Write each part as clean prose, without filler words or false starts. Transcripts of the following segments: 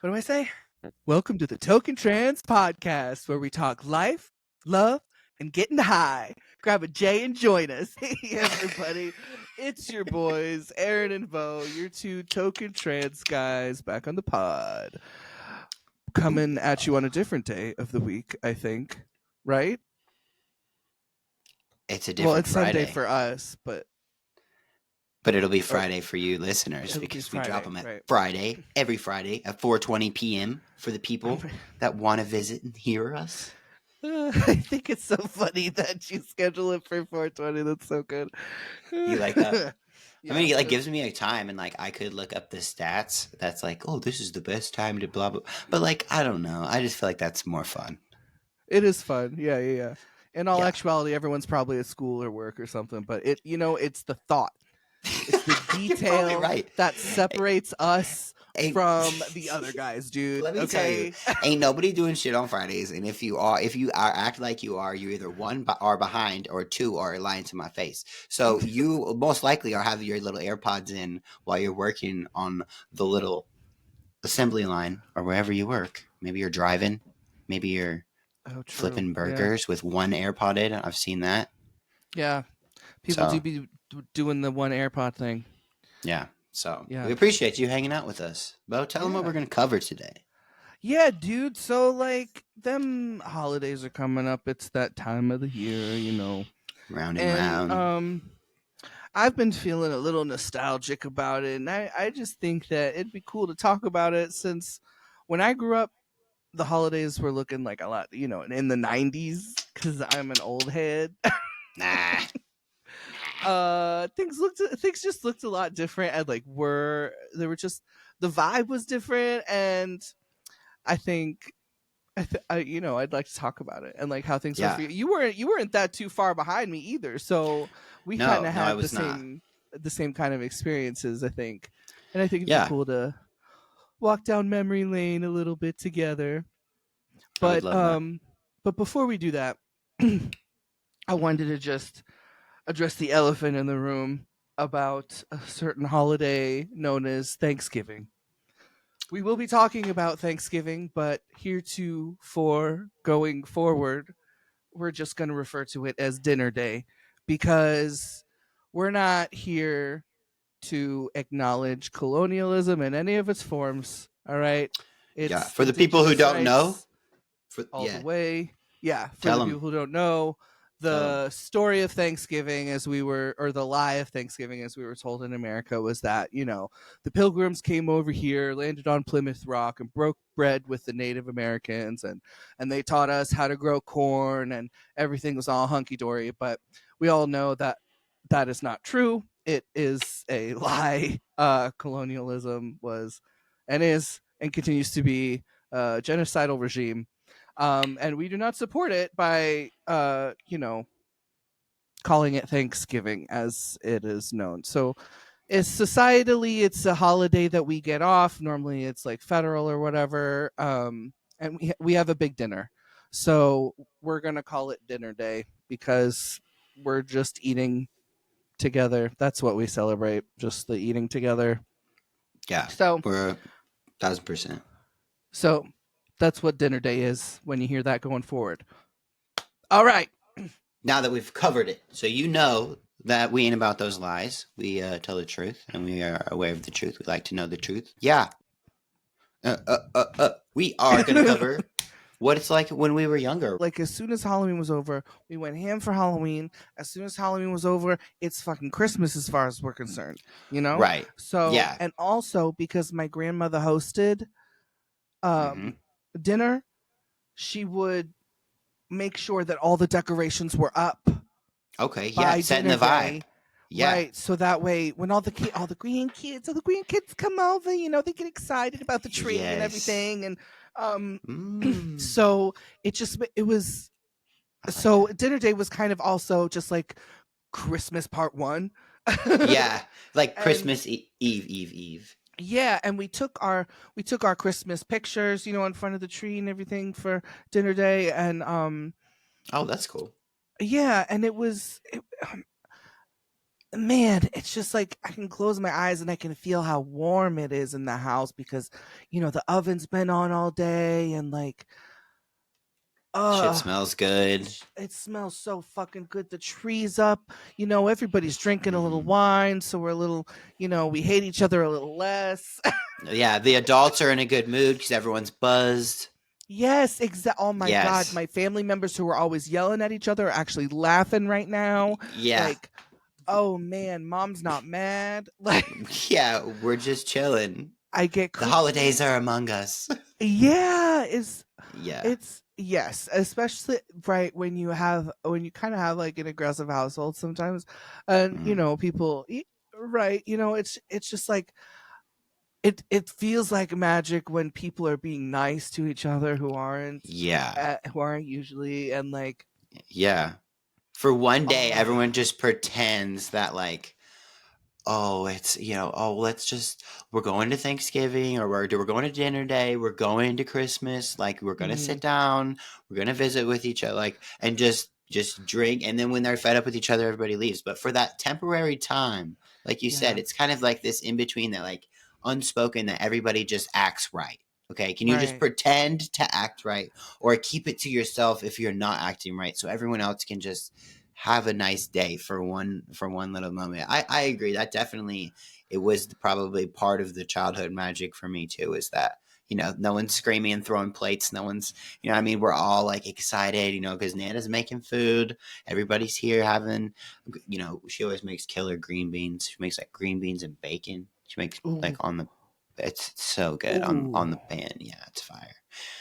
What do I say? Welcome to the Toke Trans podcast, where we talk life, love, and getting high. Grab a J and join us. Hey, everybody. It's your boys, Aaron and Bo, your two Toke Trans guys back on the pod. Coming at you on a different day of the week, I think. Right? It's a different it's Friday. Sunday for us, but it'll be Friday for you listeners because we drop them at Friday, every Friday at 4:20 p.m. for the people that want to visit and hear us. I think it's so funny that you schedule it for 4:20. That's so good. You like that? Yeah, I mean, it gives me a time, and I could look up the stats. That's like, oh, this is the best time to blah blah. But I don't know. I just feel like that's more fun. It is fun. Yeah. In all actuality, everyone's probably at school or work or something. But it's the thought. It's the detail that separates us from the other guys, dude. Let me tell you, ain't nobody doing shit on Fridays. And if you are act like you are, you either one are behind or two are lying to my face. So you most likely are having your little AirPods in while you're working on the little assembly line or wherever you work. Maybe you're driving. Maybe you're flipping burgers with one AirPod in. I've seen that. Yeah. People do be doing the one AirPod thing. Yeah. So we appreciate you hanging out with us. Bo, tell them what we're going to cover today. Yeah, dude. So them holidays are coming up. It's that time of the year, Round and round. I've been feeling a little nostalgic about it. And I just think that it'd be cool to talk about it since when I grew up, the holidays were looking like a lot, in the 90s, because I'm an old head. Nah. Things just looked a lot different, and they were just, the vibe was different, and I think I'd like to talk about it and how things were for you. You weren't that too far behind me either, so we kind of had the same kind of experiences, I think. And I think it'd be cool to walk down memory lane a little bit together. But but before we do that, I wanted to just address the elephant in the room about a certain holiday known as Thanksgiving. We will be talking about Thanksgiving, but heretofore, going forward, we're just going to refer to it as Dinner Day, because we're not here to acknowledge colonialism in any of its forms. All right. It's for the people who don't know. The way. Yeah. For the people who don't know, the story of Thanksgiving the lie of Thanksgiving as we were told in America was that, the Pilgrims came over here, landed on Plymouth Rock, and broke bread with the Native Americans, and they taught us how to grow corn, and everything was all hunky-dory. But we all know that is not true. It is a lie. Colonialism was and is and continues to be a genocidal regime. And we do not support it by, calling it Thanksgiving as it is known. So societally, it's a holiday that we get off. Normally it's federal or whatever. And we have a big dinner. So we're going to call it Dinner Day because we're just eating together. That's what we celebrate, just the eating together. Yeah. So we're 1,000%. So that's what Dinner Day is when you hear that going forward. All right. Now that we've covered it, so you know that we ain't about those lies. We tell the truth, and we are aware of the truth. We like to know the truth. Yeah. We are going to cover what it's like when we were younger. As soon as Halloween was over, we went ham for Halloween. As soon as Halloween was over, it's fucking Christmas as far as we're concerned. Right. So, and also because my grandmother hosted dinner, she would make sure that all the decorations were up. Okay, yeah, setting the vibe. Yeah. Right, so that way when all the grandkids come over, they get excited about the tree and everything, and so Dinner Day was kind of also just like Christmas part 1. Yeah, like Christmas Eve. Yeah, and we took our Christmas pictures, in front of the tree and everything for Dinner Day, and oh, that's cool. Yeah, and it was man, it's just like I can close my eyes and I can feel how warm it is in the house because, the oven's been on all day and like, Shit uh, smells good. it smells so fucking good. The tree's up, everybody's drinking a little Hmm. wine, so we're a little, we hate each other a little less. Yeah, the adults are in a good mood because everyone's buzzed. Yes, exactly. Oh my God, Yes. my family members who are always yelling at each other are actually laughing right now. Yeah. Like, oh man, mom's not mad. Like, Yeah, we're just chilling. I get The holidays cookies. are among us. Yeah, Yeah. it's yes, especially right when you kind of have like an aggressive household sometimes, and Mm. people right, it's just like it feels like magic when people are being nice to each other Yeah. who aren't usually, and like, Yeah. For one day, oh everyone just pretends that, like, oh, it's, oh, we're going to Thanksgiving, or we're going to dinner day, we're going to Christmas, like, we're going to mhm, sit down, we're going to visit with each other, like, and just drink. And then when they're fed up with each other, everybody leaves. But for that temporary time, like you said, yeah, it's kind of like this in between that, like, unspoken, that everybody just acts right. Okay. Can you just right, pretend to act right, or keep it to yourself if you're not acting right, so everyone else can just have a nice day for one little moment. I agree. That definitely, it was probably part of the childhood magic for me too, is that, no one's screaming and throwing plates. No one's, what I mean, we're all like excited, because Nana's making food. Everybody's here having, she always makes killer green beans. She makes like green beans and bacon. She makes like ooh, it's so good on ooh, the pan. Yeah, it's fire.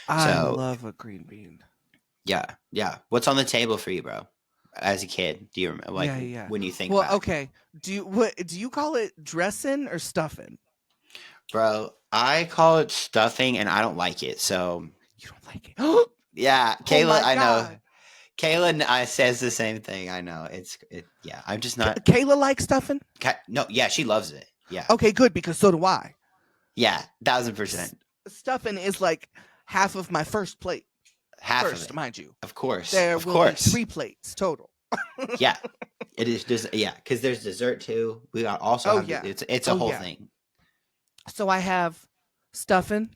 I So love a green bean. yeah, yeah. What's on the table for you, bro? As a kid, do you remember, like, Yeah, yeah, yeah. when you think Well, back? okay. Do you call it dressing or stuffing? Bro, I call it stuffing and I don't like it. So, You don't like it? Oh yeah, Kayla, my I know. God. Kayla says the same thing. I know. Yeah, I'm just not. Kayla likes stuffing? No, yeah, she loves it. Yeah. Okay, good, because so do I. Yeah, S- 1000%. Stuffing is like half of my first plate. Half of First, it. mind you. Of course. There Of will be course. 3 plates total. Yeah. It is just, yeah, because there's dessert too. We also Oh have, yeah. it's a Oh whole yeah. thing. So I have stuffing,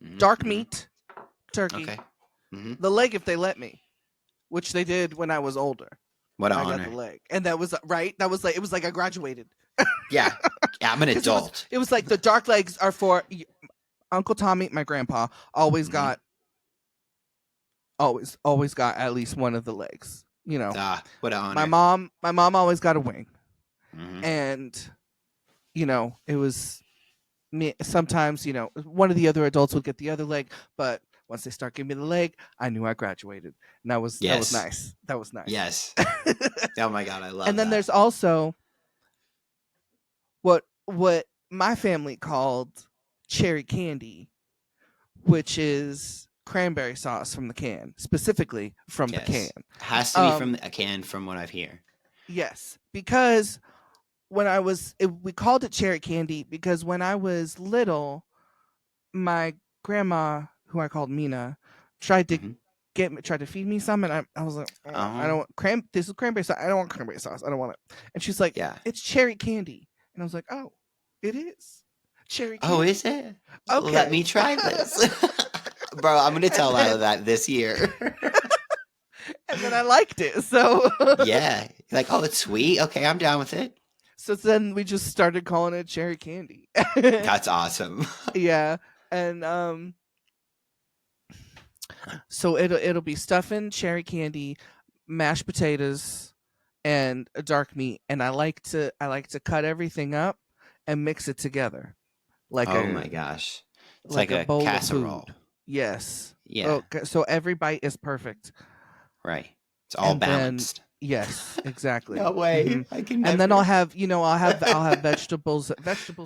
Hmm. dark Hmm. meat, turkey, Okay. Hmm. the leg if they let me, which they did when I was older. What an I got the honor. leg. And that was right. That was like it was like I graduated. Yeah. Yeah, I'm an Cuz adult. it was like the dark legs are for Uncle Tommy, my grandpa, always Hmm. got always got at least one of the legs. Ah, what an My honor. mom always got a wing. Hmm. And it was me sometimes, one of the other adults would get the other leg, but once they start giving me the leg, I knew I graduated. And that was Yes. nice. That was nice. Yes. Oh my God, I And love then that. there's also what my family called cherry candy, which is cranberry sauce from the can, specifically from the can. Yes. Has to be from Um, a can, from what I've hear. yes, because we called it cherry candy because when I was little, my grandma, who I called Mina, tried to Hmm. tried to feed me some, and I was like, I don't Oh, want this is cranberry sauce. I don't want cranberry sauce. I don't want it. And she's like, yeah. it's cherry candy, and I was like, oh, it is cherry Oh, is candy. it? Let Okay. me try this. Bro, I'm going to and tell then Lila that this year. and then I liked it. So Yeah. Like, oh, it's sweet. Okay, I'm down with it. so then we just started calling it cherry candy. That's awesome. Yeah. And so it'll be stuffing, cherry candy, mashed potatoes, and a dark meat. And I like to cut everything up and mix it together like Oh a my gosh. It's like like a a bowl of casserole. food. Yes. Yeah, Okay. So every bite is perfect. right. It's all And then balanced. yes, No exactly. way. Hmm. I can And then I'll never. have I'll have vegetables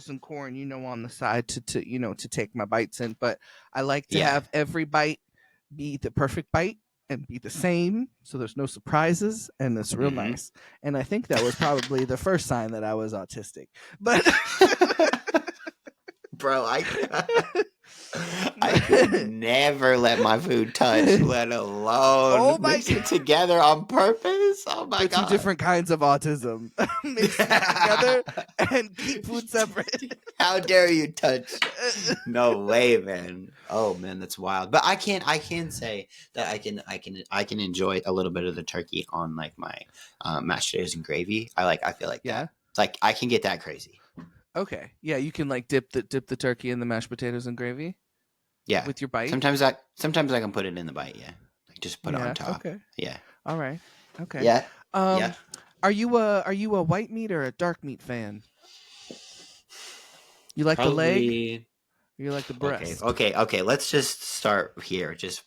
and corn, on the side to take my bites in. But I like to Yeah. have every bite be the perfect bite and be the same, so there's no surprises, and it's real Hmm. nice. And I think that was probably the first sign that I was autistic. But Bro, I I could never let my food touch, let alone mix it together on purpose. Oh my God. 2 different kinds of autism. Mix them together and keep food separate. How dare you touch? No way, man. Oh man, that's wild. But I can say that I can enjoy a little bit of the turkey on like my mashed potatoes and gravy. I feel like that. It's like I can get that crazy. Okay. Yeah, you can like dip the turkey in the mashed potatoes and gravy. Yeah. With your bite. Sometimes I can put it in the bite. Yeah. Like just put it on top. Okay. Yeah. All right. Okay. Yeah. Yeah. Are you a white meat or a dark meat fan? You like the leg? You like the breast? Okay. Let's just start here. Just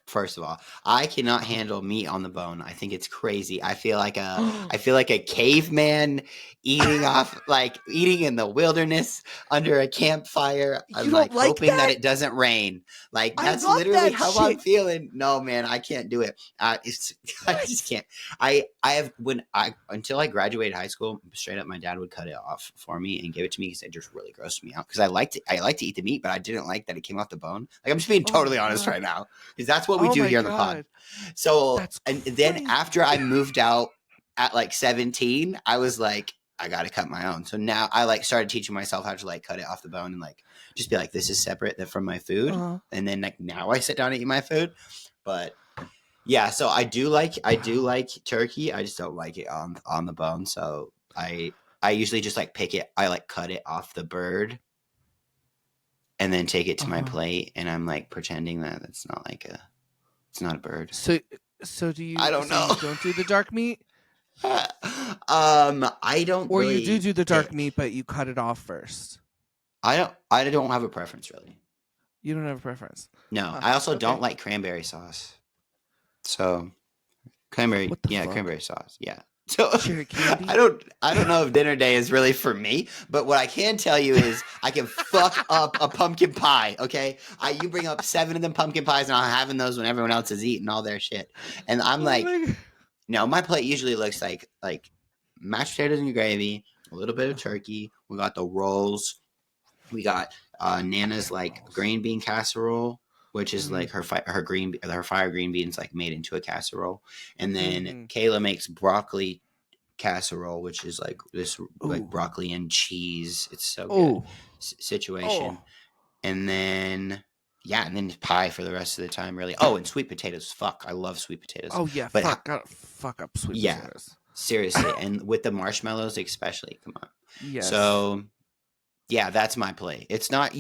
first of all, I cannot handle meat on the bone. I think it's crazy. I feel like a caveman eating in the wilderness under a campfire. I'm hoping that it doesn't rain. Like that's literally how I'm feeling. No, man, I can't do it. I just can't. Until I graduated high school, straight up, my dad would cut it off for me and give it to me because it just really grossed me out. Because I like to eat the meat, but I didn't like that it came off the bone. Like I'm just being totally honest right now, because that's what we do here on the pod. So then after I moved out at like 17, I was like, I got to cut my own. So now I like started teaching myself how to like cut it off the bone and like just be like, this is separate from my food. And then like now I sit down and eat my food. But yeah, so I do like turkey. I just don't like it on the bone. So I usually just like pick it. I like cut it off the bird and then take it to my plate. And I'm like pretending that it's not a bird. So do you? I don't know. You don't do the dark meat. I don't. Or really you do the dark meat, but you cut it off first. I don't have a preference really. You don't have a preference. No, I also don't like cranberry sauce. So cranberry sauce. Yeah. So I don't know if dinner day is really for me, but what I can tell you is I can fuck up a pumpkin pie. Okay, you bring up 7 of them pumpkin pies, and I'm having those when everyone else is eating all their shit, and I'm no, my plate usually looks like mashed potatoes and gravy, a little bit of turkey. We got the rolls. We got Nana's like green bean casserole, which is like her fire green beans like made into a casserole, and then Kayla makes broccoli casserole, which is like this like broccoli and cheese. It's so good situation, and then pie for the rest of the time, really. Oh, and sweet potatoes. Fuck, I love sweet potatoes. Oh yeah, but fuck up sweet potatoes. Seriously, and with the marshmallows especially. Come on. Yes. So. Yeah, that's my plate. It's not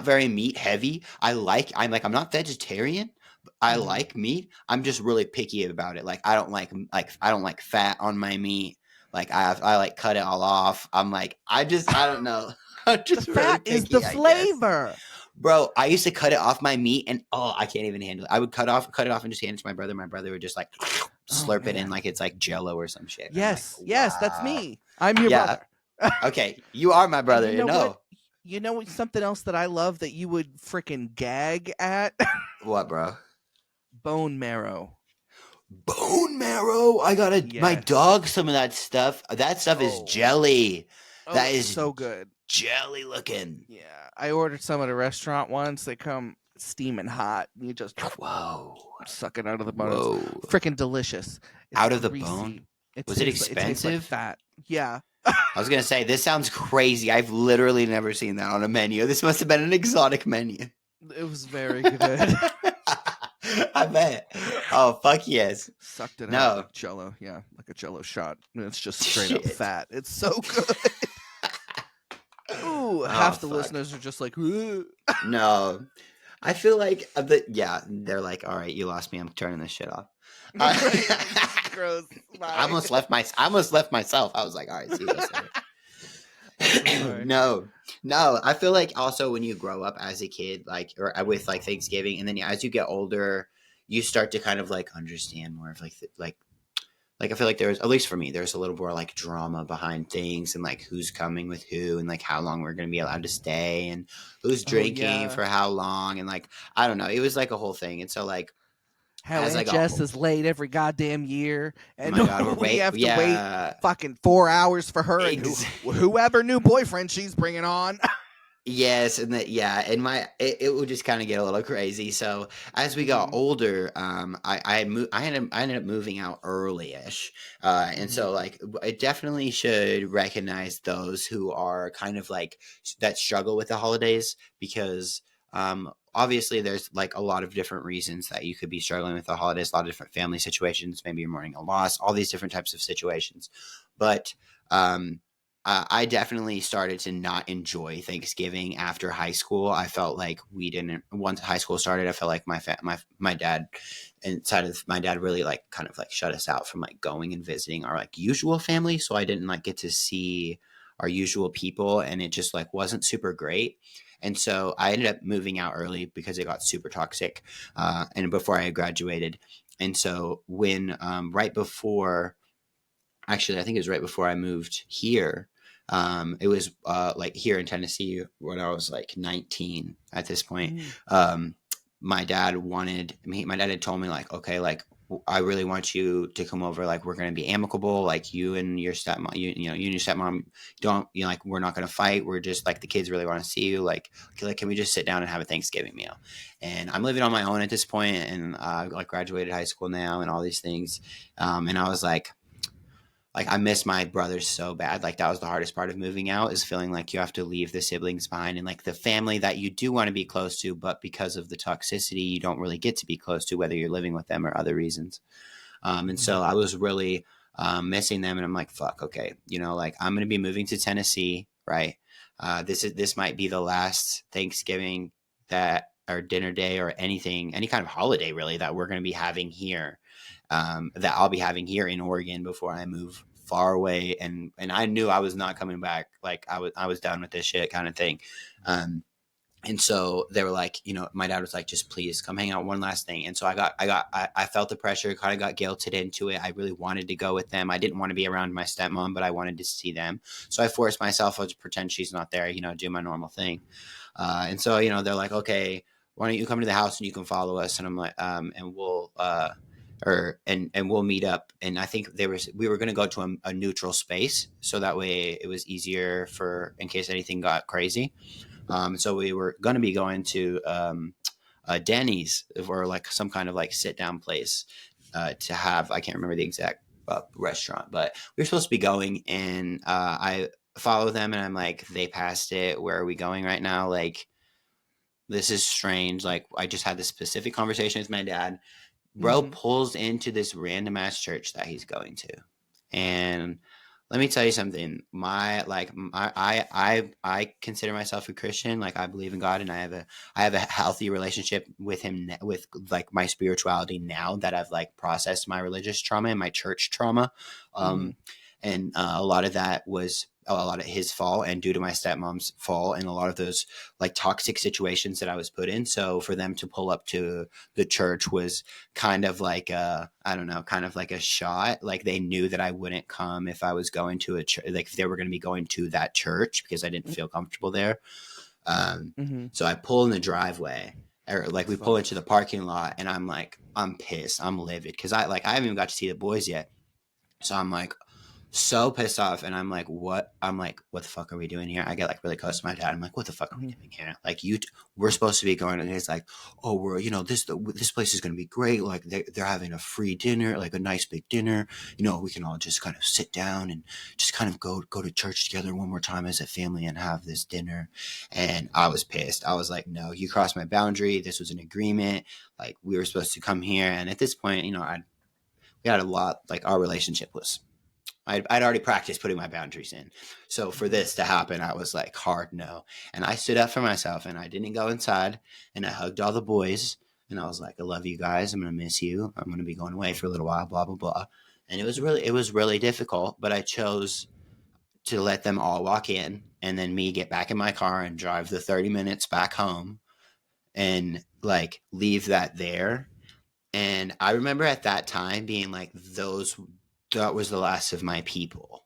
very meat heavy. I'm not vegetarian, but I like meat. I'm just really picky about it. Like I don't like fat on my meat. Like I like cut it all off. I'm like I don't know. I'm just the fat really picky, is the flavor. Bro, I used to cut it off my meat and I can't even handle it. I would cut it off and just hand it to my brother. My brother would just like slurp it in like it's like Jello or some shit. Yes, like, wow. Yes, that's me. I'm your brother. Okay, you are my brother. You know. You know something else that I love that you would freaking gag at? What, bro? Bone marrow. Bone marrow? I got my dog some of that stuff. That stuff is jelly. That is so good. Jelly looking. Yeah. I ordered some at a restaurant once. They come steaming hot. And you just suck it out of the bone. It's freaking delicious. It's out of the bone? Was it expensive? It tastes like fat. Yeah. I was going to say, this sounds crazy. I've literally never seen that on a menu. This must have been an exotic menu. It was very good. I bet. Oh, fuck yes. Sucked it out like Jello. Yeah, like a Jello shot. And it's just straight up fat. It's so good. Ooh, half the listeners are just like, ooh. No. I feel like, they're like, all right, you lost me. I'm turning this shit off. Gross. I almost left myself. I was like, all right, see you later. No. I feel like also when you grow up as a kid, like, or with like Thanksgiving, and then as you get older, you start to kind of like understand more of like I feel like there's, at least for me, there's a little more like drama behind things and like who's coming with who and like how long we're going to be allowed to stay and who's drinking for how long. And like, I don't know. It was like a whole thing. And so like, how Aunt Jess is late every goddamn year, and we have to wait fucking 4 hours for her and whoever new boyfriend she's bringing on. Yes, and that yeah, and it would just kind of get a little crazy. So as we got Mhm. older, I ended up moving out early-ish, and Mhm. so like I definitely should recognize those who are kind of like that struggle with the holidays because obviously there's like a lot of different reasons that you could be struggling with the holidays, a lot of different family situations, maybe you're mourning a loss, all these different types of situations, but um I definitely started to not enjoy Thanksgiving after high school. I felt like we didn't once high school started. I felt like my dad inside of my dad really like kind of like shut us out from like going and visiting our like usual family. So I didn't like get to see our usual people, and it just like wasn't super great. And so I ended up moving out early because it got super toxic, and before I graduated. And so when right before actually, I think it was right before I moved here. It was like here in Tennessee when I was like 19 at this point. Mhm. Um, my dad wanted me, my dad had told me, like, okay, like, I really want you to come over. Like, we're going to be amicable. Like, you and your stepmom, you know, you and your stepmom don't, you know, like, we're not going to fight. We're just like, the kids really want to see you. Like, can we just sit down and have a Thanksgiving meal? And I'm living on my own at this point, and like graduated high school now and all these things. And I was like I miss my brothers so bad. Like that was the hardest part of moving out is feeling like you have to leave the siblings behind and like the family that you do want to be close to, but because of the toxicity, you don't really get to be close to whether you're living with them or other reasons. And Mhm. so I was really missing them, and I'm like, fuck, okay, you know, like I'm gonna be moving to Tennessee, right? This might be the last Thanksgiving that or dinner day or anything, any kind of holiday really that we're gonna be having here, that I'll be having here in Oregon before I move far away. And I knew I was not coming back. Like I was done with this shit kind of thing. Um, and so they were like, you know, my dad was like, just please come hang out one last thing. And so I felt the pressure, kind of got guilted into it. I really wanted to go with them. I didn't want to be around my stepmom, but I wanted to see them. So I forced myself to pretend she's not there, you know, do my normal thing. And so, you know, they're like, okay, why don't you come to the house and you can follow us? And I'm like, and we'll, and we'll meet up. And I think we were going to go to a neutral space. So that way it was easier for, in case anything got crazy. So we were going to be going to Denny's or like some kind of like sit down place to have. I can't remember the exact restaurant, but we were supposed to be going, and I follow them, and I'm like, they passed it. Where are we going right now? Like, this is strange. Like, I just had this specific conversation with my dad. Bro Mhm. pulls into this random ass church that he's going to, and let me tell you something. I consider myself a Christian. Like I believe in God, and I have a healthy relationship with Him, with like my spirituality now that I've like processed my religious trauma and my church trauma. Mhm. Um, and a lot of that was a lot of his fault and due to my stepmom's fault and a lot of those like toxic situations that I was put in. So for them to pull up to the church was kind of like a, I don't know, kind of like a shot. Like they knew that I wouldn't come if I was going to a church, like if they were going to be going to that church because I didn't feel comfortable there. Um, Mhm. so I pull in the driveway, or like we pull Fuck. into the parking lot, and I'm like, I'm pissed, I'm livid because I haven't even got to see the boys yet. So I'm like, so pissed off, and I'm like, what the fuck are we doing here? I get like really close to my dad. I'm like, what the fuck are we Mhm. doing here? Like we're supposed to be going, and he's like, oh, we're, you know, this place is gonna be great. Like they're having a free dinner, like a nice big dinner. You know, we can all just kind of sit down and just kind of go to church together one more time as a family and have this dinner. And I was pissed. I was like, no, you crossed my boundary. This was an agreement. Like we were supposed to come here, and at this point, you know, we had a lot. Like our relationship was, I'd already practiced putting my boundaries in. So for Mhm. this to happen, I was like, hard no. And I stood up for myself, and I didn't go inside, and I hugged all the boys, and I was like, I love you guys. I'm going to miss you. I'm going to be going away for a little while, blah, blah, blah. And it was really difficult, but I chose to let them all walk in and then me get back in my car and drive the 30 minutes back home and like leave that there. And I remember at that time being like, that was the last of my people.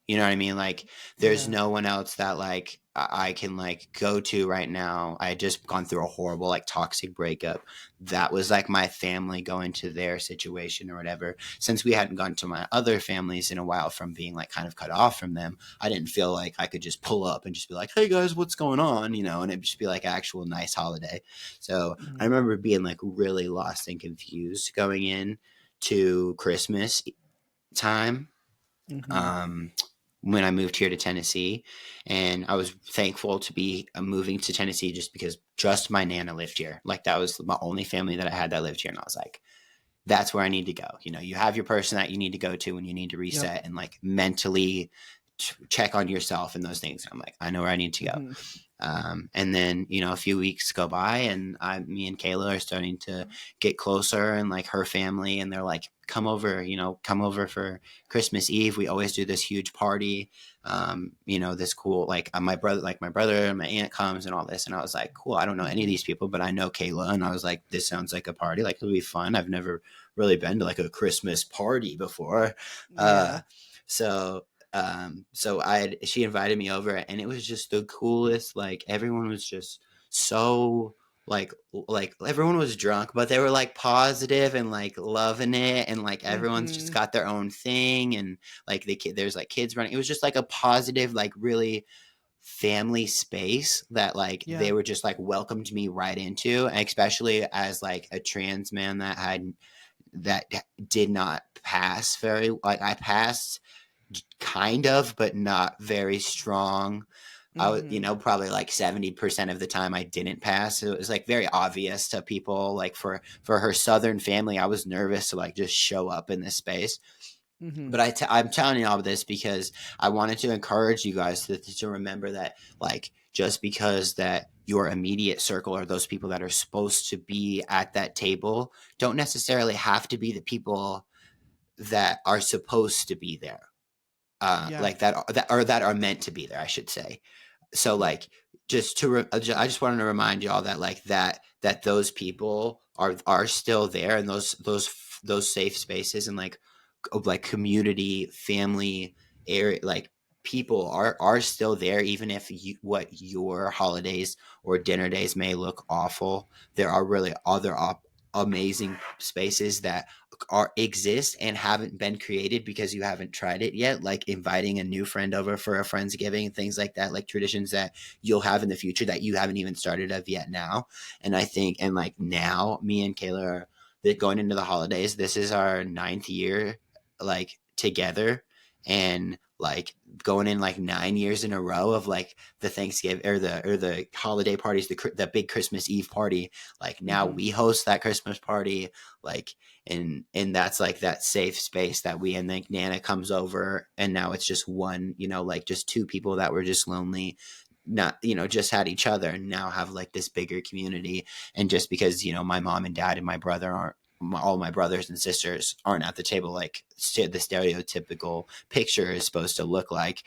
You know what I mean? Like, there's Yeah. no one else that like I can like go to right now. I had just gone through a horrible like toxic breakup. That was like my family going to their situation or whatever. Since we hadn't gone to my other families in a while from being like kind of cut off from them, I didn't feel like I could just pull up and just be like, "Hey guys, what's going on?" You know, and it'd just be like actual nice holiday. So I Mhm. remember being like really lost and confused going in to Christmas time, Mhm. um, when I moved here to Tennessee. And I was thankful to be moving to Tennessee just because just my Nana lived here. Like, that was my only family that I had that lived here. And I was like, that's where I need to go. You know, you have your person that you need to go to when you need to Yep. reset and like mentally check on yourself and those things. I'm like, I know where I need to go. Mhm. And then, you know, a few weeks go by and me and Kayla are starting to get closer, and like her family, and they're like, come over, you know, come over for Christmas Eve. We always do this huge party. You know, this cool, like my brother and my aunt comes and all this. And I was like, cool. I don't know any of Mhm. these people, but I know Kayla. And I was like, this sounds like a party. Like, it'll be fun. I've never really been to like a Christmas party before. Uh, Yeah. so she invited me over, and it was just the coolest. Like, everyone was just so like everyone was drunk, but they were like positive and like loving it, and like everyone's just Mhm. got their own thing, and like there's like kids running. It was just like a positive, like really family space that like they Yeah. were just like welcomed me right into, and especially as like a trans man that did not pass very, like, I passed kind of, but not very strong. I was, you Mhm. know, probably like 70% of the time I didn't pass. So it was like very obvious to people. Like, for her Southern family, I was nervous to like just show up in this space. Mhm. But I'm telling you all this because I wanted to encourage you guys to remember that, like, just because that your immediate circle or those people that are supposed to be at that table don't necessarily have to be the people that are supposed to be there, Yeah. like that are meant to be there, I should say. So Yep. like, I just wanted to remind y'all that like that those people are still there, and those safe spaces, and like community, family, area, like people are still there, even if what your holidays or dinner days may look awful. There are really other amazing spaces that exist and haven't been created because you haven't tried it yet, like inviting a new friend over for a friendsgiving and things like that, like traditions that you'll have in the future that you haven't even started of yet now. And I think, and like, now me and Kayla are going into the holidays. This is our ninth year like together, and like going in like 9 years in a row of like the Thanksgiving or the holiday parties, the big Christmas Eve party. Like, now Mhm. we host that Christmas party, like, and that's like that safe space that we, and then Nana comes over, and now it's just one, you know, like just two people that were just lonely, not, you know, just had each other, and now have like this bigger community. And just because, you know, my mom and dad and my brother aren't, all my brothers and sisters aren't at the table like the stereotypical picture is supposed to look like,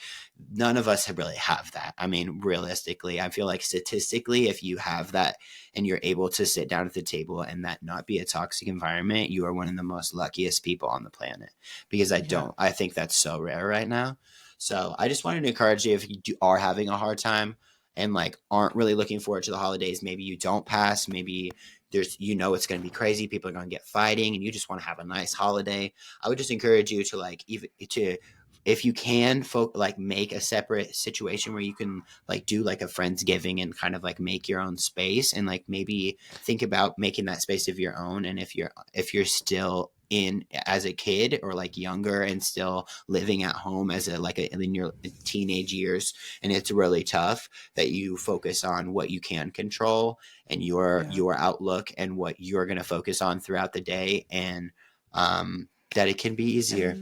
none of us really have that. I mean, realistically, I feel like statistically, if you have that and you're able to sit down at the table and that not be a toxic environment, you are one of the most luckiest people on the planet. Because Yeah. I think that's so rare right now. So I just wanted to encourage you, if are having a hard time and like aren't really looking forward to the holidays, maybe you don't pass, maybe there's, you know, it's going to be crazy, people are going to get fighting, and you just want to have a nice holiday. I would just encourage you to like, even to, if you can, like make a separate situation where you can like do like a friendsgiving and kind of like make your own space, and like maybe think about making that space of your own. And if you're still in as a kid or like younger and still living at home as a like in your teenage years, and it's really tough, that you focus on what you can control and Yeah. your outlook and what you're going to focus on throughout the day, and that it can be easier.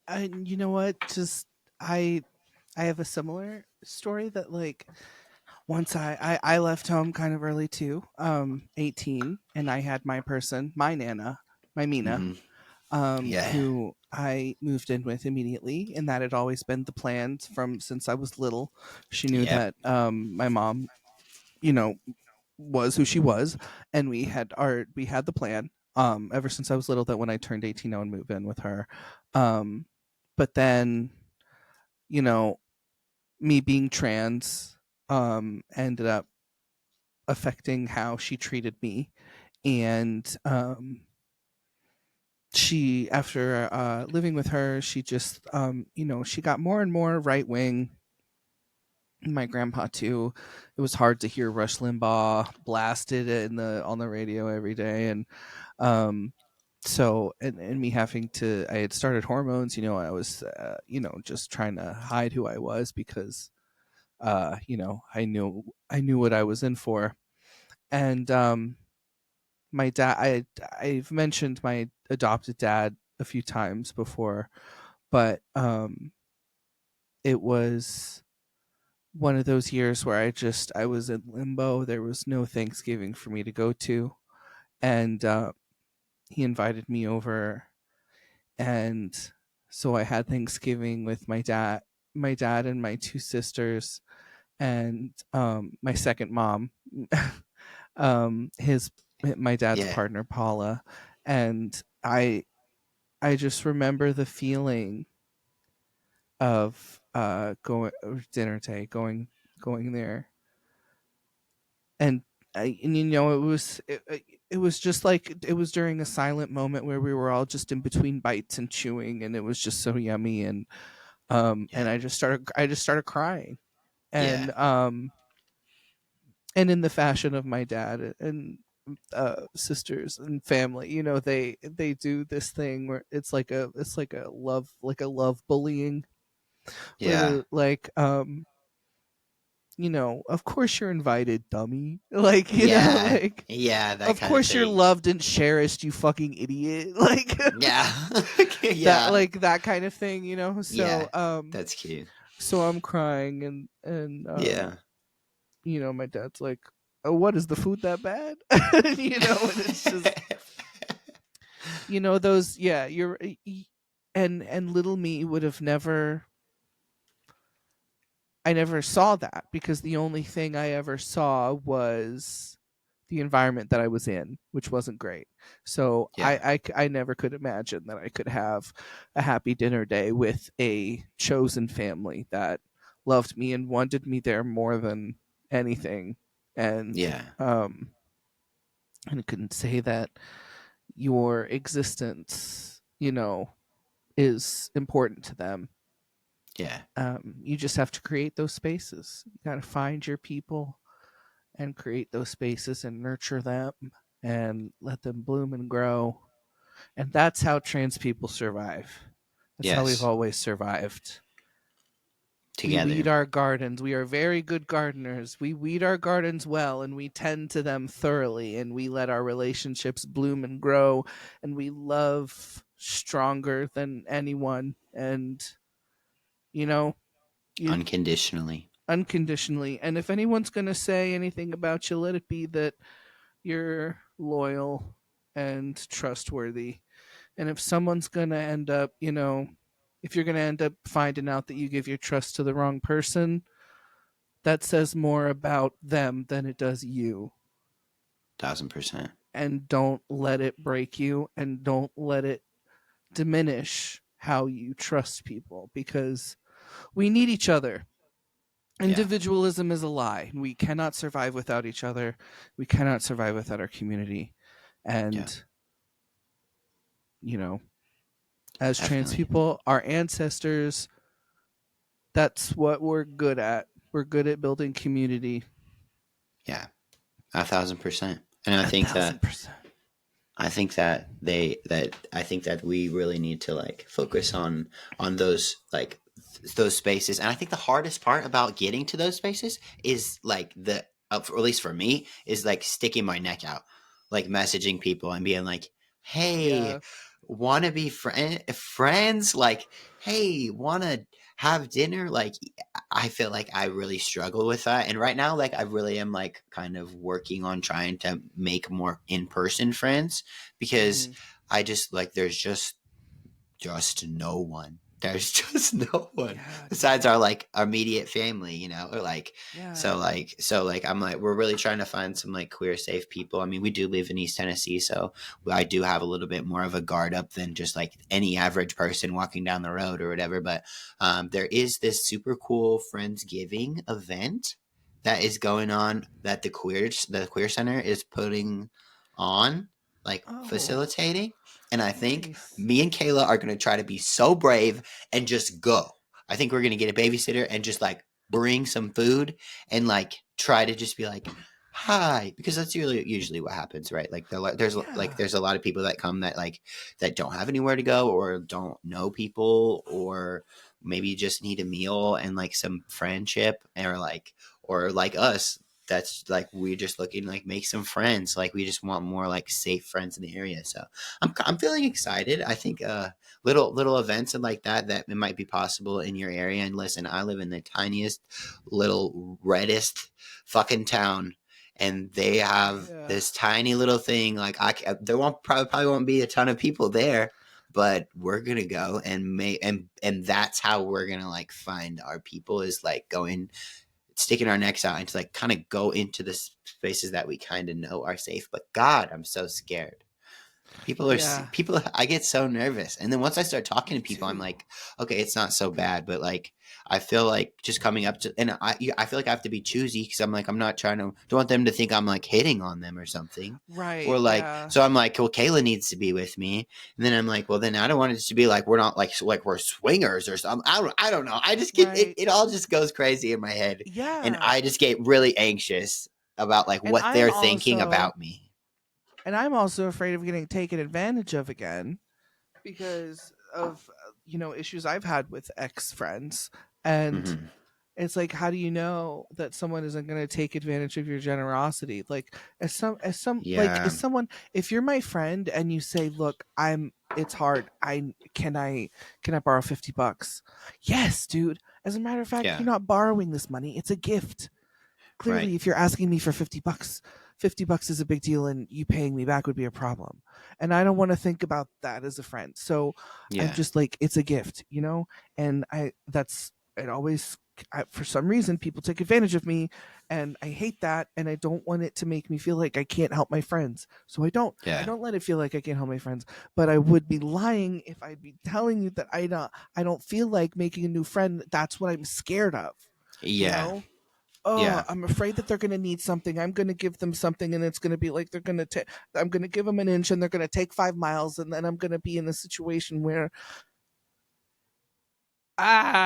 And you know what? Just I I have a similar story that like once I left home kind of early too, 18, and I had my person, my Nana, my Mina, Hmm. Yeah. who I moved in with immediately, and that had always been the plans from since I was little. She knew Yep. that my mom, you know, was who she was, and we had the plan ever since I was little that when I turned 18 I would move in with her. Um but then you know, me being trans ended up affecting how she treated me. And she, after living with her, she just, she got more and more right wing. My grandpa too. It was hard to hear Rush Limbaugh blasted on the radio every day, and um, so and me having to. I had started hormones. I was just trying to hide who I was because I knew what I was in for. And my dad, I've mentioned my adopted dad a few times before, but it was one of those years where I was in limbo. There was no Thanksgiving for me to go to, and he invited me over, and so I had Thanksgiving with my dad and my two sisters, and my second mom, his my dad's Yeah. partner Paula, and I just remember the feeling of going dinner day, going there, and it was just like it was during a silent moment where we were all just in between bites and chewing, and it was just so yummy. And Yeah. I just started crying, Yeah. and in the fashion of my dad and sisters and family, they do this thing where it's like a love bullying, where Yeah. they're like, of course you're invited, dummy. Like, Yeah. like, Yeah, that of kind of course you're thing. loved and cherished, you fucking idiot. Like Yeah. that, Yeah. like that kind of thing, Yeah. So, That's cute. so I'm crying, and Yeah. my dad's like, "Oh, what, is the food that bad?" And it's just, those, yeah, and little me would have never. I never saw that because the only thing I ever saw was the environment that I was in, which wasn't great. So Yeah. I never could imagine that I could have a happy dinner day with a chosen family that loved me and wanted me there more than anything. And Yeah. and couldn't say that your existence, is important to them. Yeah. You just have to create those spaces. You got to find your people and create those spaces and nurture them and let them bloom and grow. And that's how trans people survive. That's how we've Yes. always survived. We weed Together. our gardens. We are very good gardeners. We weed our gardens well, and we tend to them thoroughly, and we let our relationships bloom and grow, and we love stronger than anyone. And, you know, you Unconditionally. unconditionally. And if anyone's going to say anything about you, let it be that you're loyal and trustworthy. And if someone's going to end up, if you're going to end up finding out that you give your trust to the wrong person, that says more about them than it does you. 1000%. And don't let it break you, and don't let it diminish how you trust people, because we need each other. Yeah. Individualism is a lie. We cannot survive without each other. We cannot survive without our community. Yeah. And, you know, as trans Definitely. people, our ancestors, that's what we're good at. We're good at building community. Yeah. 1000%. And A thousand percent. I think that we really need to like focus on those like those spaces. And I think the hardest part about getting to those spaces is like or at least for me, is like sticking my neck out, like messaging people and being like, "Hey, Yeah. want to be friends? Like, hey, want to have dinner?" Like, I feel like I really struggle with that. And right now, like, I really am like kind of working on trying to make more in person friends, because Hmm. I just like there's just no one. there's just no one Yeah, besides dude. our like immediate family, you know, or like Yeah. so like I'm like we're really trying to find some like queer safe people. I mean, we do live in East Tennessee, so I do have a little bit more of a guard up than just like any average person walking down the road or whatever. But there is this super cool Friendsgiving event that is going on that the queer center is putting on, like Oh, facilitating. And I think nice. me and Kayla are going to try to be so brave and just go. I think we're going to get a babysitter and just like bring some food and like try to just be like, hi, because that's usually what happens, right? Like Yeah. there's a lot of people that come that like that don't have anywhere to go or don't know people or maybe just need a meal and like some friendship or like us, that's like we're just looking to like make some friends, like we just want more like safe friends in the area. So I'm feeling excited. I think little events and like that it might be possible in your area. And listen, I live in the tiniest little reddest fucking town, and they have Yeah. this tiny little thing. Like there won't probably won't be a ton of people there, but we're gonna go and and that's how we're gonna like find our people, is like going sticking our necks out and to like kind of go into the spaces that we kind of know are safe. But God, I'm so scared. Yeah. People. I get so nervous, and then once I start talking Me to people, I'm too. like, okay, it's not so bad. But like, I feel like just coming up to, and I feel like I have to be choosy because I'm like, I'm not trying to, don't want them to think I'm like hitting on them or something, or Right. like, Yeah. so I'm like, well, Kayla needs to be with me, and then I'm like, well, then I don't want it to be like we're not like we're swingers or something. I don't know. I just get it. Right. It all just goes crazy in my head, and Yeah. I just get really anxious about like And what they're thinking about me. I'm also afraid of getting taken advantage of again because of issues I've had with ex friends. And Hmm. it's like, how do you know that someone isn't going to take advantage of your generosity? Like, as Yeah. someone, if you're my friend and you say, look, it's hard, can I borrow $50? Yes, dude. As a matter of fact, Yeah. you're not borrowing this money, it's a gift. Right. Clearly, if you're asking me for $50, $50 is a big deal, and you paying me back would be a problem. And I don't want to think about that as a friend. So I'm Yeah. just like, it's a gift. And that's it always. For some reason, people take advantage of me, and I hate that. And I don't want it to make me feel like I can't help my friends. So I Yeah. don't let it feel like I can't help my friends. But I would be lying if I'd be telling you that I don't feel like making a new friend. That's what I'm scared of. You Yeah. know, oh, Yeah. I'm afraid that they're going to need something. I'm going to give them something, and it's going to be like they're going to take. I'm going to give them an inch, and they're going to take 5 miles, and then I'm going to be in a situation where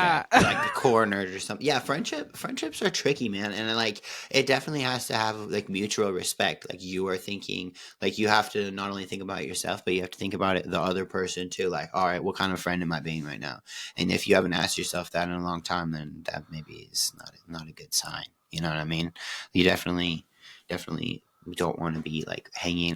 Yeah, ah, like cornered or something. Yeah, friendships are tricky, man, and like it definitely has to have like mutual respect. Like you are thinking, like you have to not only think about yourself, but you have to think about the other person too. Like, all right, what kind of friend am I being right now? And if you haven't asked yourself that in a long time, then that maybe is not a good sign. You know what I mean? You definitely don't want to be like hanging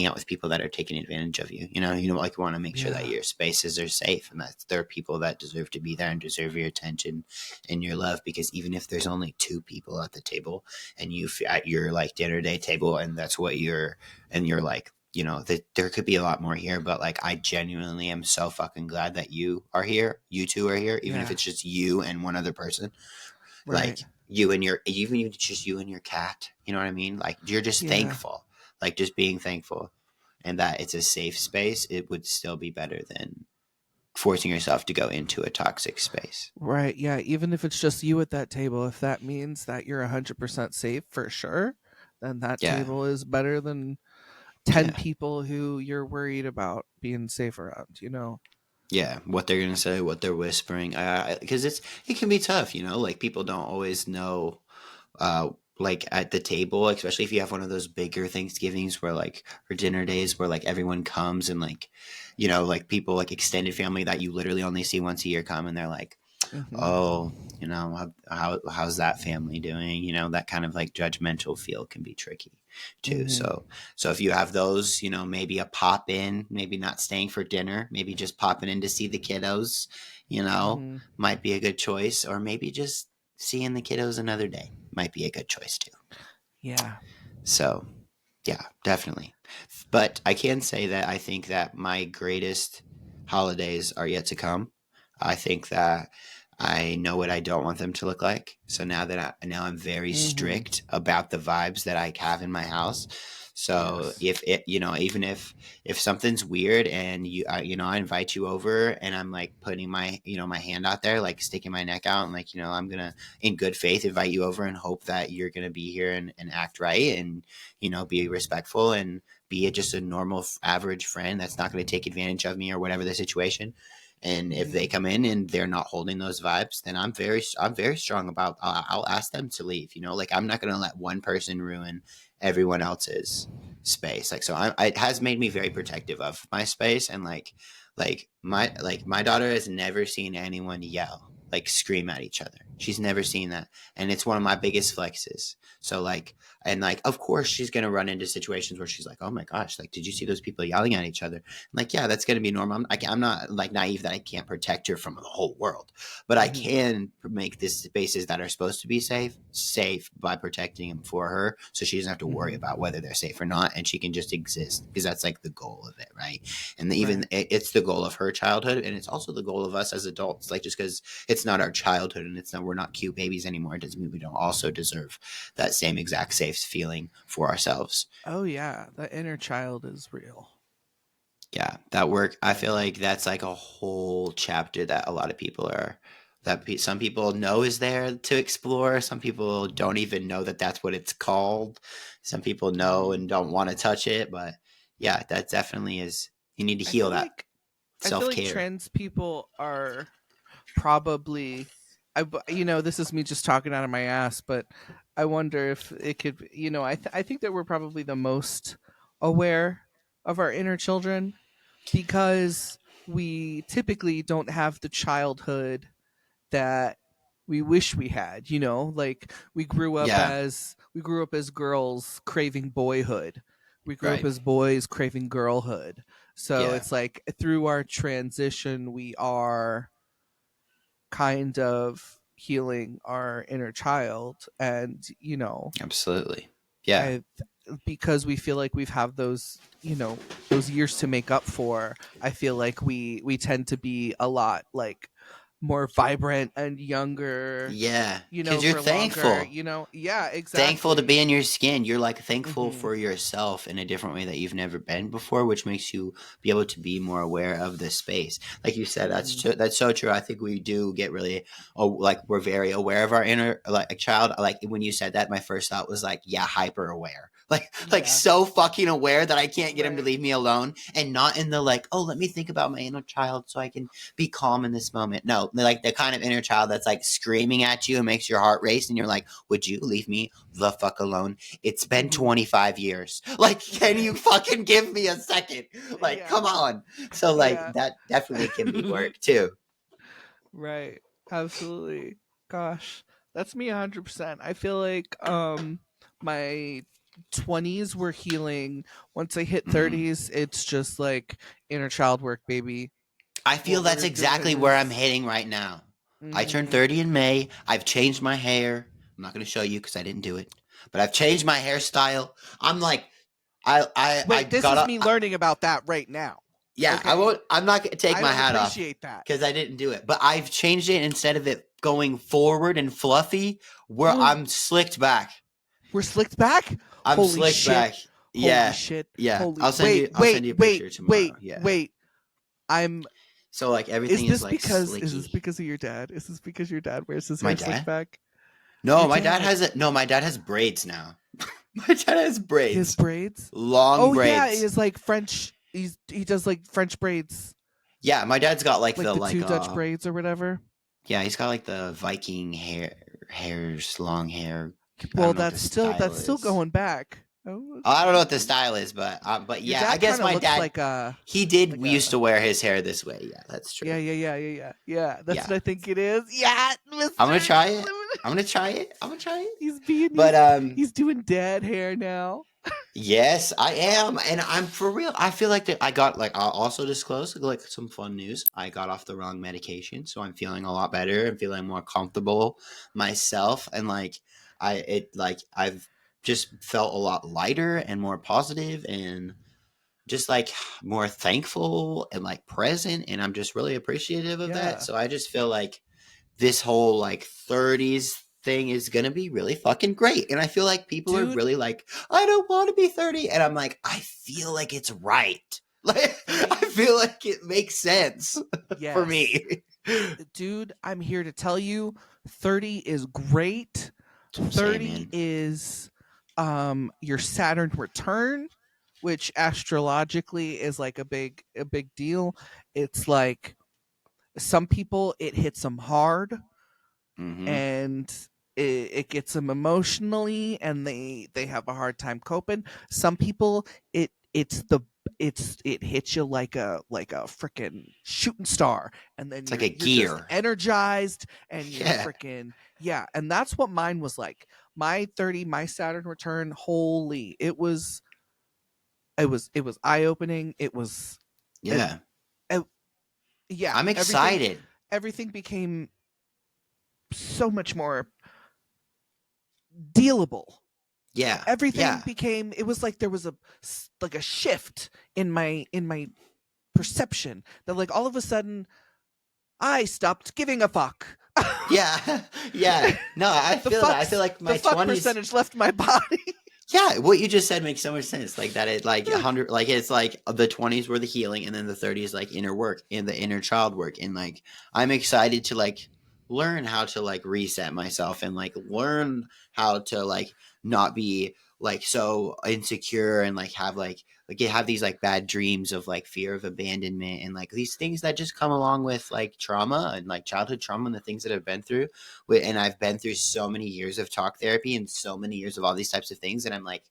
out with people that are taking advantage of you. You know, like you want to make sure that yeah, your spaces are safe and that there are people that deserve to be there and deserve your attention and your love. Because even if there's only two people at the table and you at your like dinner day table and that's what you're like, you know, that there could be a lot more here, but like I genuinely am so fucking glad that you are here. You two are here, even if yeah, it's just you and one other person, right, like you and your, even if it's just you and your cat, you know what I mean, like you're just yeah, thankful, like just being thankful and that it's a safe space. It would still be better than forcing yourself to go into a toxic space. right, yeah. Even if it's just you at that table, if that means that you're 100% safe for sure, then that Yeah. table is better than 10 Yeah. people who you're worried about being safe around. Yeah, what they're gonna say, what they're whispering, because it can be tough, you know. Like people don't always know, uh, like at the table, especially if you have one of those bigger Thanksgivings where like or dinner days where like everyone comes and like, you know, like people like extended family that you literally only see once a year come and they're like, oh, Hmm. you know, how's that family doing? You know, that kind of like judgmental feel can be tricky too. Hmm. So if you have those, you know, maybe a pop in, maybe not staying for dinner, maybe just popping in to see the kiddos, you know, Hmm. might be a good choice, or maybe just seeing the kiddos another day might be a good choice too. Yeah. So yeah, definitely. But I can say that I think that my greatest holidays are yet to come. I think that I know what I don't want them to look like. So now I'm very Mm-hmm. strict about the vibes that I have in my house. So Yes. if it, even if something's weird and I invite you over and I'm like putting my, my hand out there, like sticking my neck out and like, I'm gonna in good faith invite you over and hope that you're gonna be here and act right and be respectful and be just a normal average friend that's not going to take advantage of me or whatever the situation. And if they Mm-hmm. come in and they're not holding those vibes, then I'm very strong about I'll ask them to leave. Like I'm not going to let one person ruin everyone else's space. Like so, it has made me very protective of my space and like my daughter has never seen anyone yell like scream at each other. She's never seen that, and it's one of my biggest flexes. So like and like of course she's gonna run into situations where she's like, oh my gosh, like did you see those people yelling at each other? Like, yeah, that's going to be normal. I'm not like naive that I can't protect her from the whole world, but I Mm-hmm. can make these spaces that are supposed to be safe by protecting them for her. So she doesn't have to worry Mm-hmm. about whether they're safe or not. And she can just exist because that's like the goal of it. Right. And even Right. it's the goal of her childhood. And it's also the goal of us as adults. Like just because it's not our childhood and we're not cute babies anymore, it doesn't mean we don't also deserve that same exact safe feeling for ourselves. Oh yeah, the inner child is real. Yeah, that work. I Yeah. feel like that's like a whole chapter that a lot of people are some people know is there to explore. Some people don't even know that that's what it's called. Some people know Mm-hmm. and don't want to touch it, but yeah, that definitely is. You need to I heal feel that like I feel self like care. trans people are probably this is me just talking out of my ass, but I wonder if it could I think that we're probably the most aware of our inner children because we typically don't have the childhood that we wish we had, like Yeah, we grew up as girls craving boyhood. We grew up right. as boys craving girlhood. So Yeah, it's like through our transition we are kind of healing our inner child, and absolutely. Yeah, I because we feel like we've had those those years to make up for. I feel like we tend to be a lot like more vibrant and younger, yeah. Because you're for longer, thankful. yeah, Thankful to be exactly. in your skin. You're like thankful Hmm. for yourself in a different way that you've never been before, which makes you be able to be more aware of the space. Like you said, Hmm. that's so true. I think we do get really, oh, like we're very aware of our inner like a child. Like when you said that, my first thought was like, yeah, hyper aware. Like Yeah. so fucking aware that I can't get him to Right. leave me alone, and not in the like, oh, let me think about my inner child so I can be calm in this moment. No, like the kind of inner child that's like screaming at you and makes your heart race, and you're like, would you leave me the fuck alone? It's been Hmm. 25 years. Like, can you Right. fucking give me a second? Like, Yeah. come on. So, like, Yeah. that definitely can be work too. Right. Absolutely. Gosh, that's me 100%. I feel like my 20s were healing. Once I hit Hmm. 30s, it's just like inner child work, baby. I feel What that's we're exactly doing where I'm is heading right now. I turned mhm. 30 in May. I've changed my hair. I'm not going to show you because I didn't do it, but I've changed my hairstyle. I'm like, I Wait, this got is up. me learning about that right now. Yeah, I Okay? won't. I'm not gonna take I my don't hat off appreciate that. because I didn't do it. But I've changed it instead of it going forward and fluffy. Where I'm slicked back. We're slicked back? I'm Holy slicked shit. back. Holy Yeah, shit. yeah. Holy I'll send you. I'll send you a picture tomorrow. Yeah. wait. I'm So like everything is like is this slicky. because of your dad? Is this because your dad wears his My hair slicked dad? back? No, Your my dad dad, has it. No, my dad has braids now. My dad has his braids. braids? Long Oh yeah, he braids. is like he does like French braids, Yeah, my dad's got like like the the two Dutch braids or whatever. yeah, he's got like the Viking hairs, long hair. I Well, don't know what the style that's still is. going back. Oh, I don't know what the style is, but your yeah, I dad guess kind of my looks dad like a he did like used to a wear his hair this way. Yeah, that's true. yeah. That's Yeah, what I think it is. Yeah, I'm Mister. gonna try it. I'm gonna try it. I'm gonna try it. He's being But he's doing dad hair now. yes, I am, and I'm for real. I feel like that. I got like I'll also disclose like some fun news. I got off the wrong medication, so I'm feeling a lot better. I'm feeling more comfortable myself, and like I've just felt a lot lighter and more positive, and just like more thankful and like present, and I'm just really appreciative of that. Yeah. So I just feel like this whole like 30s thing is gonna be really fucking great. And I feel like people are Dude, really like, I don't want to be 30. And I'm like, I feel like it's right. Like, I 30, feel like it makes sense for yes. me. Dude, I'm here to tell you 30 is great. Same, 30 man. is your Saturn return, which astrologically is like a big deal. It's like some people it hits them hard, Mm-hmm. and it gets them emotionally, and they have a hard time coping. Some people it hits you like a freaking shooting star, and then It's like you're a you're just gear. energized, and you're Yeah. freaking, yeah. And that's what mine was like. My 30, my Saturn return, holy, it was eye opening. It was it, Yeah. it, yeah, I'm everything excited. everything became so much more dealable. Yeah. Everything Yeah. became, it was like there was a shift in my perception, that like all of a sudden I stopped giving a fuck. Yeah. Yeah. No, I the feel that. I feel fucks like the my fuck 20s. percentage left my body. Yeah, what you just said makes so much sense. Like that, it like 100, like it's like the 20s were the healing, and then the 30s like inner work and the inner child work. And like I'm excited to like learn how to like reset myself and like learn how to like not be like so insecure and like you have these like bad dreams of like fear of abandonment and like these things that just come along with like trauma and like childhood trauma and the things that I've been through. And I've been through so many years of talk therapy and so many years of all these types of things, and I'm like,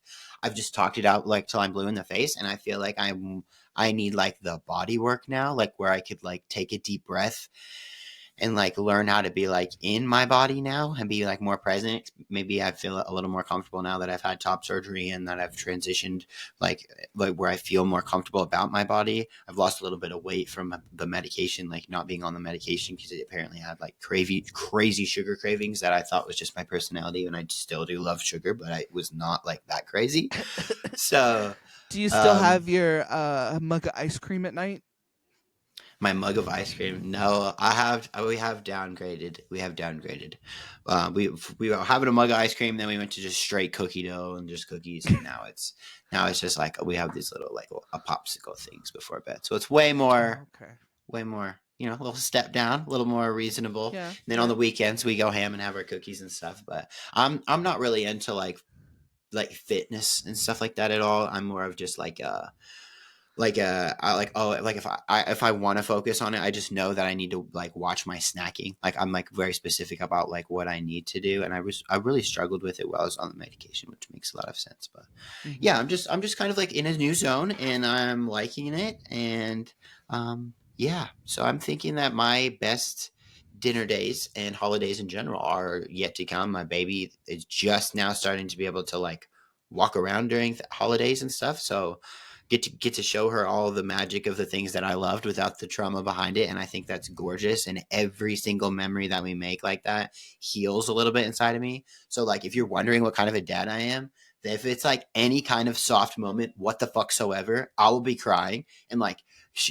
I've just talked it out like till I'm blue in the face, and I feel like I need like the body work now, like where I could like take a deep breath and like learn how to be like in my body now and be like more present. Maybe I feel a little more comfortable now that I've had top surgery and that I've transitioned like where I feel more comfortable about my body. I've lost a little bit of weight from the medication, like not being on the medication because it apparently had like crazy sugar cravings that I thought was just my personality, and I still do love sugar, but I was not like that crazy. So Do you still um have your mug of ice cream at night? my mug of ice cream. No, I have. We have downgraded. We have downgraded. We were having a mug of ice cream, then we went to just straight cookie dough and just cookies, and now it's just like we have these little like a popsicle things before bed. So it's Oh, okay. way more. You know, a little step down, a little more reasonable. Yeah, And then on yeah. the weekends we go ham and have our cookies and stuff. But I'm not really into like fitness and stuff like that at all. I'm more of just I like oh like if I want to focus on it, I just know that I need to like watch my snacking. Like I'm like very specific about like what I need to do, and I really struggled with it while I was on the medication, which makes a lot of sense. But Hmm. yeah, I'm just kind of like in a new zone, and I'm liking it. And yeah, so I'm thinking that my best dinner days and holidays in general are yet to come. My baby is just now starting to be able to like walk around during holidays and stuff, so get to show her all the magic of the things that I loved without the trauma behind it. And I think that's gorgeous. And every single memory that we make like that heals a little bit inside of me. So like if you're wondering what kind of a dad I am, if it's like any kind of soft moment, what the fuck soever, I will be crying. And like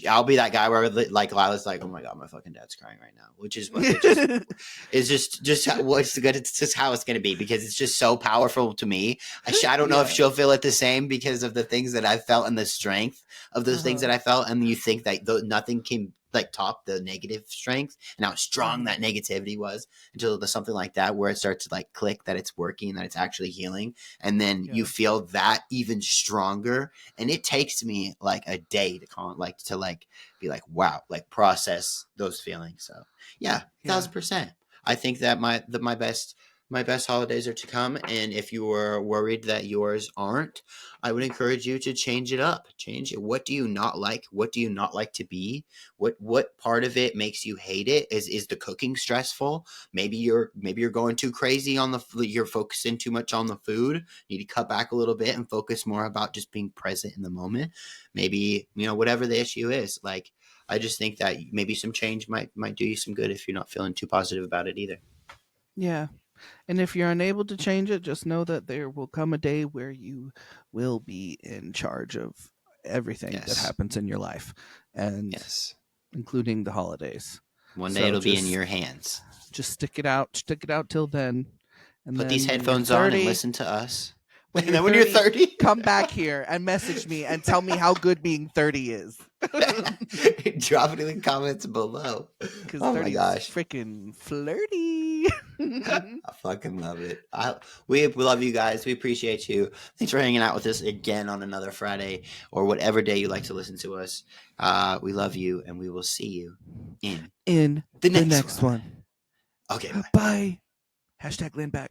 I'll be that guy where like Lila's like, oh my god, my fucking dad's crying right now, which is just what's good. It's just how it's gonna be because it's just so powerful to me. I don't know if Yeah. she'll feel it the same because of the things that I felt and the strength of those things Uh-huh. that I felt. And you think that nothing can like top the negative strength and how strong Hmm. that negativity was until there's something like that where it starts to like click that it's working, that it's actually healing. And then you Yeah. feel that even stronger. And it takes me like a day to like be like, wow, like process those feelings. So yeah, Yeah. 1,000%. I think that my best holidays are to come, and if you are worried that yours aren't, I would encourage you to change it up. Change it. What do you not like? What do you not like to be? What part of it makes you hate it? Is the cooking stressful? Maybe you're going too crazy on you're focusing too much on the food. You need to cut back a little bit and focus more about just being present in the moment. Maybe, whatever the issue is. Like I just think that maybe some change might do you some good if you're not feeling too positive about it either. Yeah. And if you're unable to change it, just know that there will come a day where you will be in charge of everything that happens in your life, and including the holidays. One day it'll be in your hands. Just stick it out till then. And put then these headphones on and listen to us. When you're 30, come back here and message me and tell me how good being 30 is. Drop it in the comments below. Oh my gosh. Freaking flirty. I fucking love it. We love you guys. We appreciate you. Thanks for hanging out with us again on another Friday or whatever day you like to listen to us. We love you, and we will see you in the next one. Okay, bye. #Glenn back.